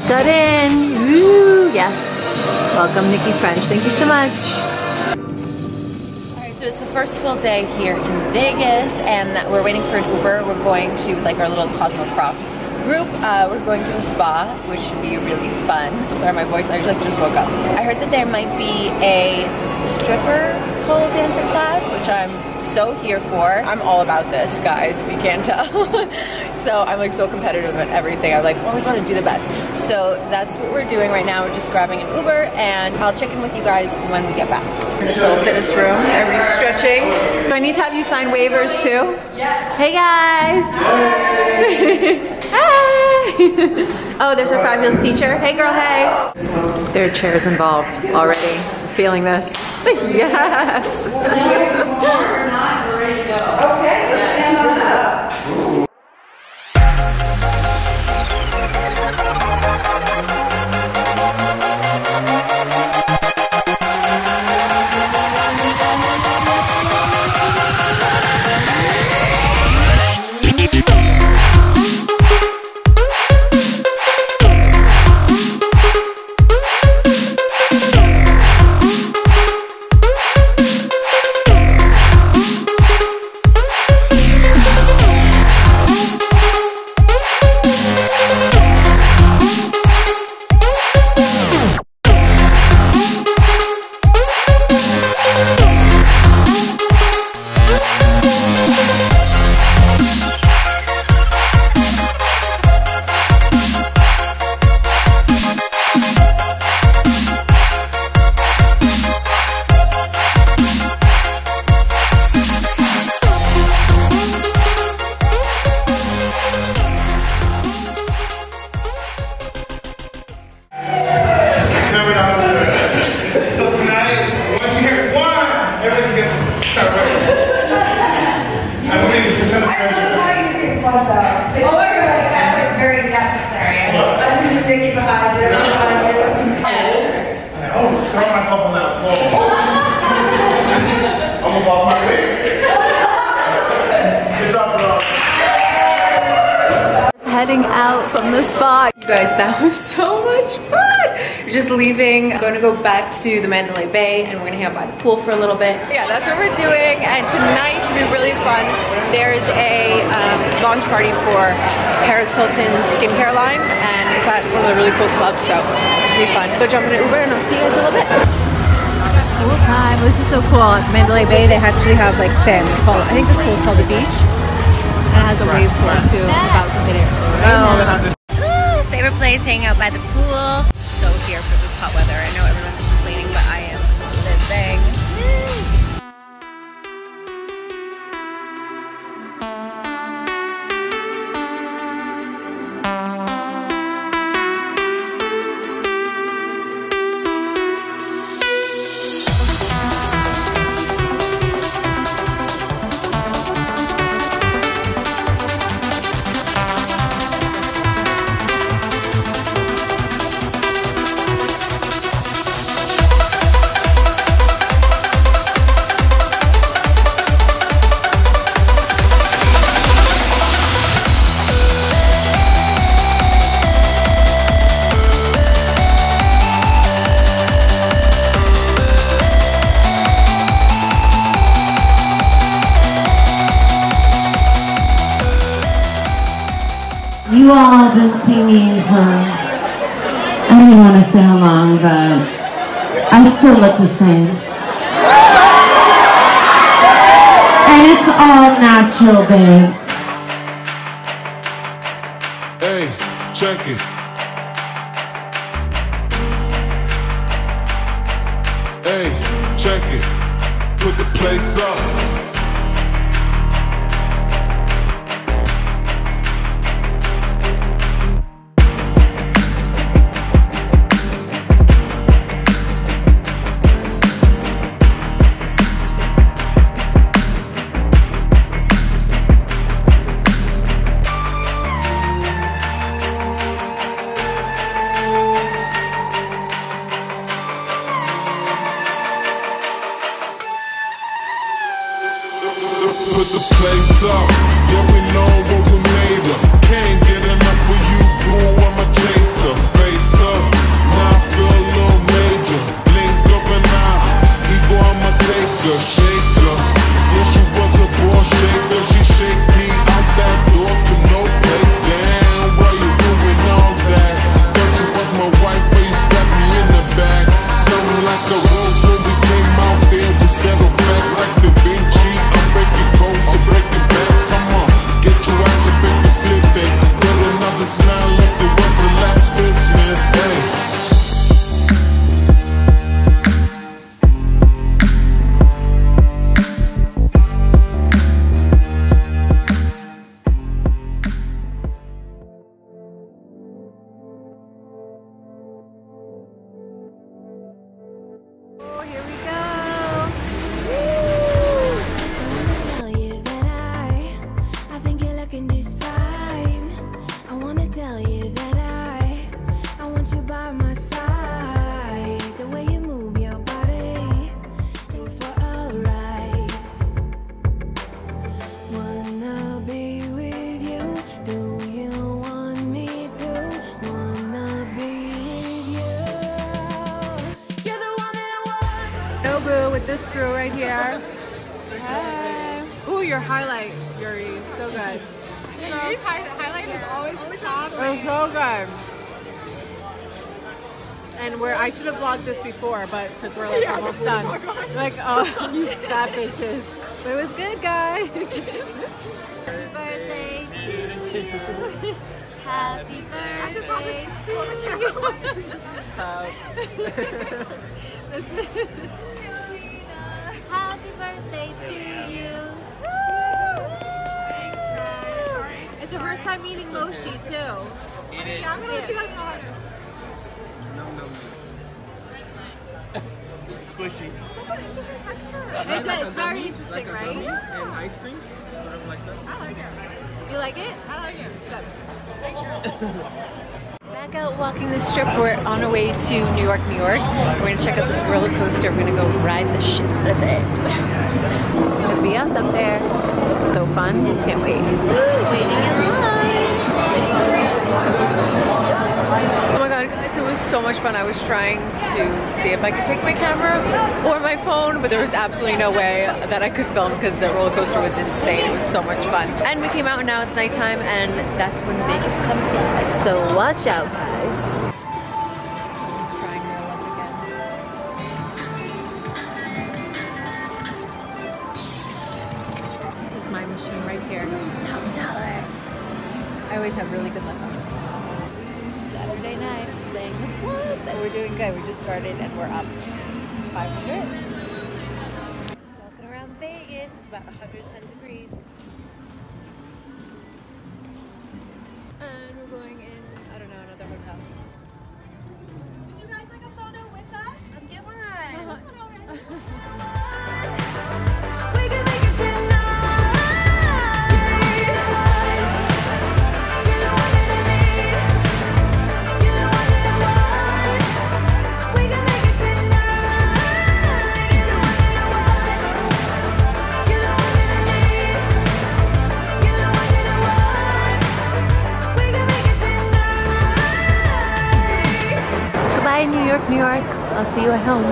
Got in. Woo, yes. Welcome, Nikki French. Thank you so much. Alright, so it's the first full day here in Vegas, and we're waiting for an Uber. We're going to like our little Cosmoprof group. We're going to a spa, which should be really fun. Sorry, my voice. I just woke up. I heard that there might be a stripper pole dancing class, which I'm so here for. I'm all about this, guys, if you can't tell. So I'm like so competitive at everything. I like always want to do the best. So that's what we're doing right now. We're just grabbing an Uber, and I'll check in with you guys when we get back. In this little fitness room, everybody's stretching. Do I need to have you sign waivers too? Yes. Hey guys. Hi. Oh, there's our fabulous teacher. Hey girl, hey. There are chairs involved already. Feeling this. Yes. Okay, let's stand on up. Heading out from the spa. You guys, that was so much fun. We're just leaving. I'm going to go back to the Mandalay Bay, and we're going to hang out by the pool for a little bit. Yeah, that's what we're doing, and tonight should be really fun. There's a launch party for Paris Hilton's skincare line, and it's at one of the really cool clubs, so it should be fun. Go jump in an Uber, and I'll see you guys in a little bit. Cool time. This is so cool. At Mandalay Bay, they actually have like sand. It's called, I think this pool is called the beach. And it has a wave pool too. About to hit it. Favorite place, hang out by the pool. So here for this hot weather. I know everyone's complaining, but I am living. You all have been seeing me for, I don't even want to say how long, but I still look the same. And it's all natural, babes. Hey, check it. Hey, check it. Put the place up. put the place up. Yeah, we know what we made of. Can't get enough of you, boo, I'm a chaser. Face up, now I feel a little major. Blink of an eye, ego I'ma take her. Shake her, yeah, she was a ball shaker. She shake me out that door to no place. Damn, why you doing all that? Thought you was my wife, but you stabbed me in the back. Something like a rose when we came out there. We settled facts like Da Vinci. I'm breaking codes, so breaking backs. Come on, get your ass up in the slip it. Put another smile like it was the last Christmas. Hey. Oh, here we go. Tell you that I think you're looking just fine. I wanna tell you that I want you by my side. The way you move your body, you're for a ride. Wanna be with you? Do you want me to? Wanna be with you? You're the one that I want. No boo with this crew right here. Hi. Ooh, your highlight, Yuri, so good. Yeah, Yuri's highlight is always top. It's so good. And I should have vlogged this before, but because we're like almost done. Like, oh, you fat bitches. But it was good, guys. Happy birthday to you. Happy birthday to you. Happy birthday to you. It's the first time meeting Moshi, too. Yeah, I'm gonna let you guys know how to. Squishy. It's very interesting, right? And ice cream? Sort of like that. I like it. You like it? I like it. Back out walking the strip. We're on our way to New York, New York. We're gonna check out this roller coaster. We're gonna go ride the shit out of it. It's gonna be us up there. So fun. Can't wait. Waiting in line. Oh my god, guys, it was so much fun. I was trying to see if I could take my camera or my phone, but there was absolutely no way that I could film because the roller coaster was insane. It was so much fun. And we came out and now it's nighttime and that's when Vegas comes alive. So watch out, guys. Someone's trying their luck again. This is my machine right here. Top dollar. I always have really good luck on it. Saturday night, playing the slots, and we're doing good. We just started and we're up 500. Walking around Vegas, it's about 110 degrees. And we're going in, I don't know, another hotel. Would you guys like a photo with us? Let's get one. We can make it tonight. You're the one that I need. You're the one that I want. We can make it tonight. You're the one that I want. You're the one that I need. You're the one that I want. We can make it tonight. Goodbye, New York, New York. I'll see you at home.